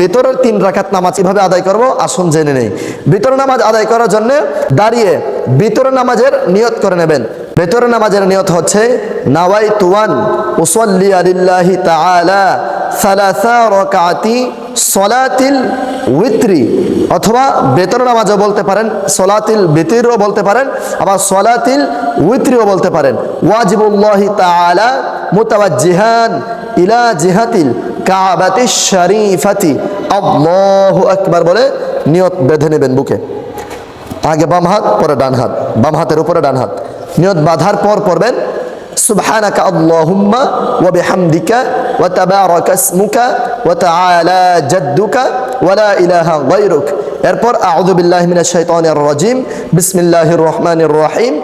ভিতরের 3 রাকাত নামাজ কিভাবে আদায় করব আসুন জেনে নেই। ভিতরের নামাজ আদায় করার জন্য দাঁড়িয়ে ভিতরের নামাজের নিয়ত করে নেবেন। ভিতরের নামাজের নিয়ত হচ্ছে নাওয়াইতু আন উসাল্লি লিল্লাহি তাআলা সালাসা রাকাতি সলাতিল উইত্রি, অথবা ভিতরের নামাজও বলতে পারেন, সলাতিল বিতিরও বলতে পারেন, আবার সলাতিল উইত্রিও বলতে পারেন। ওয়াজিবুল্লাহি তাআলা মুতাওয়াজ্জিহান ইলা জিহাতিল কাবাতিশ শরীফাতি, আল্লাহু আকবার বলে নিয়ত বেঁধে নেবেন বুকে। আগে বাম হাত পরে ডান হাত, বাম হাতের উপরে ডান হাত। নিয়ত বাঁধার পর পড়বেন সুবহানাকা আল্লাহুম্মা ওয়া বিহামদিকা ওয়া তাবারাকা ইসমুকা ওয়া তাআলা জাদ্দুকা ওয়া লা ইলাহা গায়রুক। এরপর আউযু বিল্লাহি মিনাশ শাইতানির রাজিম, বিসমিল্লাহির রহমানির রহিম।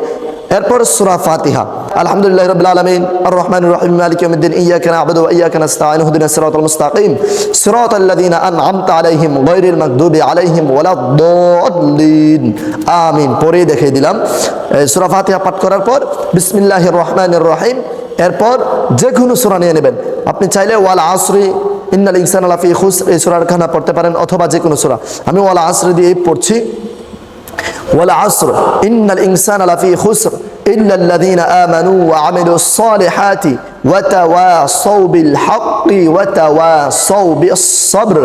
এরপর সূরা ফাতিহা। আলহামদুলিল্লাহি রাব্বিল আলামিন আর রহমানির রহিম মালিকি ইয়াউমিদ্দিন ইয়্যাকা না'বুদু ওয়া ইয়্যাকা নাস্তাঈন ইহদিনাস সিরাতাল মুস্তাকিম সিরাতাল লাযীনা আন'আমতা আলাইহিম গায়রিল মাগদুবি আলাইহিম ওয়ালাদ-দাল্লিন আমিন। পরে দেখিয়ে দিলাম সূরা ফাতিহা পাঠ করার পর বিসমিল্লাহির রহমানির রহিম। এরপর যে কোনো সূরা নিয়ে নেবেন। আপনি চাইলে ওয়াল আসরি ইন্নাল ইনসানা লাফি খুসর এই সূরার খানা পড়তে পারেন, অথবা যে কোনো সূরা। আমি ওয়াল আসরি দিয়ে পড়ছি। ওয়াল আসর ইন্নাল ইনসানা লাফি খুসর ইল্লাল্লাযীনা আমানু ওয়া আমিলুস সালিহাতি ওয়া তাওয়াসাউ বিল হাক্কি ওয়া তাওয়াসাউ বিস সাবর।